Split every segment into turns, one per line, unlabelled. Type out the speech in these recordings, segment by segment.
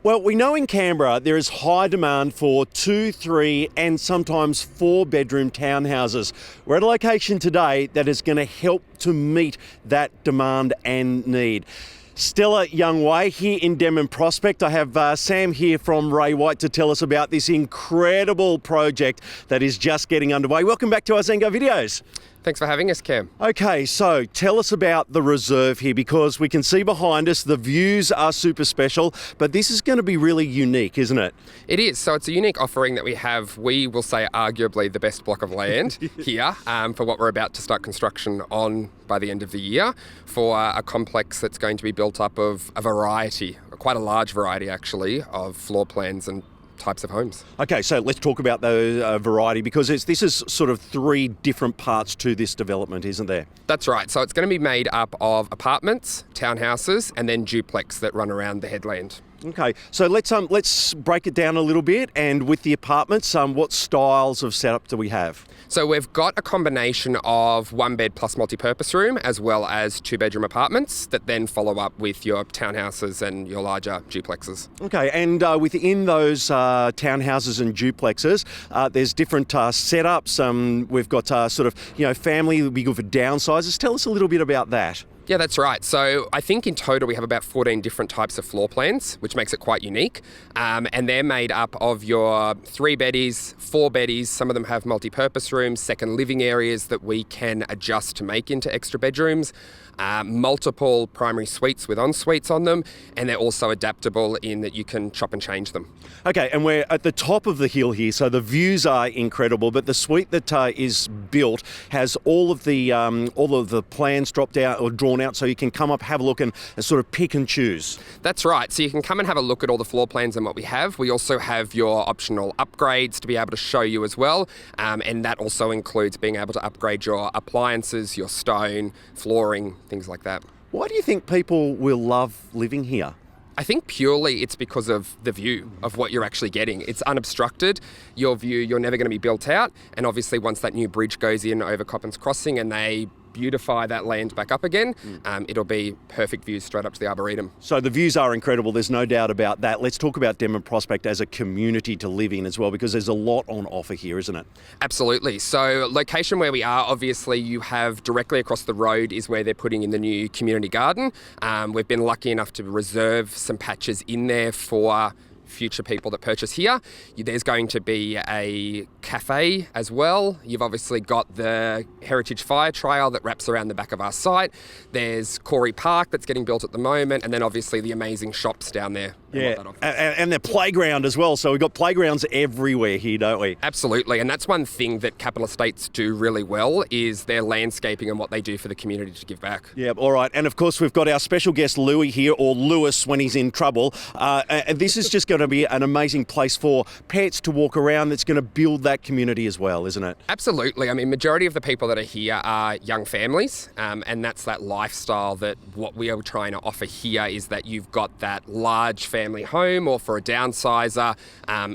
Well, we know in Canberra there is high demand for 2, 3 and sometimes 4-bedroom townhouses. We're at a location today that is going to help to meet that demand and need. Stella Young Way here in Denman Prospect. I have Sam here from Ray White to tell us about this incredible project that is just getting underway. Welcome back to our Zango videos.
Thanks for having us, Cam.
Okay, so tell us about the reserve here, because we can see behind us the views are super special, but this is going to be really unique, isn't it?
It is. So it's a unique offering that we have. We will say arguably the best block of land here for what we're about to start construction on by the end of the year, for a complex that's going to be built up of a variety, quite a large variety actually, of floor plans and types of homes.
Okay, so let's talk about the variety, because this is sort of 3 different parts to this development, isn't there?
That's right. So it's going to be made up of apartments, townhouses, and then duplex that run around the headland.
Okay, so let's break it down a little bit. And with the apartments, what styles of setup do we have?
So we've got a combination of 1-bed plus multi-purpose room, as well as 2-bedroom apartments that then follow up with your townhouses and your larger duplexes.
Okay, and within those townhouses and duplexes, there's different setups. We've got family would be good for downsizers. Tell us a little bit about that.
Yeah, that's right. So I think in total we have about 14 different types of floor plans, which makes it quite unique. And they're made up of your 3-beddies, 4-beddies. Some of them have multi-purpose rooms, second living areas that we can adjust to make into extra bedrooms, multiple primary suites with en-suites on them, and they're also adaptable in that you can chop and change them.
Okay, and we're at the top of the hill here, so the views are incredible, but the suite that is built has all of the plans dropped out or drawn out, so you can come up, have a look and sort of pick and choose.
That's right. So you can come and have a look at all the floor plans and what we have. We also have your optional upgrades to be able to show you as well, and that also includes being able to upgrade your appliances, your stone, flooring, things like that.
Why do you think people will love living here?
I think purely it's because of the view of what you're actually getting. It's unobstructed. Your view, you're never going to be built out. And obviously once that new bridge goes in over Coppins Crossing and they beautify that land back up again, it'll be perfect views straight up to the Arboretum.
So the views are incredible, there's no doubt about that. Let's talk about Denman Prospect as a community to live in as well, because there's a lot on offer here, isn't it?
Absolutely. So location where we are, obviously you have directly across the road is where they're putting in the new community garden. We've been lucky enough to reserve some patches in there for future people that purchase here. There's going to be a cafe as well. You've obviously got the Heritage Fire Trail that wraps around the back of our site. There's Corey Park that's getting built at the moment, and then obviously the amazing shops down there.
Yeah, and the playground as well. So we've got playgrounds everywhere here, don't we?
Absolutely, and that's one thing that Capital Estates do really well, is their landscaping and what they do for the community to give back.
Yeah, all right. And of course we've got our special guest Louis here, or Lewis when he's in trouble. And this is just going to be an amazing place for pets to walk around. That's going to build that community as well, isn't it?
Absolutely. I mean, majority of the people that are here are young families, and that's that lifestyle that what we are trying to offer here is that you've got that large family home, or for a downsizer,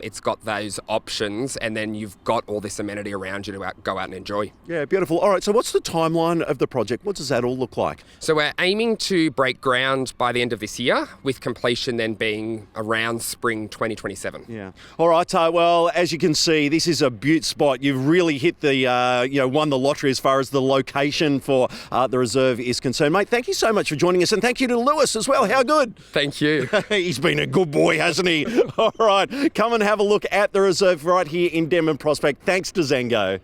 it's got those options, and then you've got all this amenity around you to go out and enjoy.
Yeah, beautiful. All right, so what's the timeline of the project? What does that all look like?
So we're aiming to break ground by the end of this year, with completion then being around spring 2027.
Yeah. All right. Well, as you can see, this is a beaut spot. You've really hit the, won the lottery as far as the location for the reserve is concerned. Mate, thank you so much for joining us, and thank you to Lewis as well. How good?
Thank you.
He's been a good boy, hasn't he? All right. Come and have a look at the reserve right here in Denman Prospect. Thanks to Zango.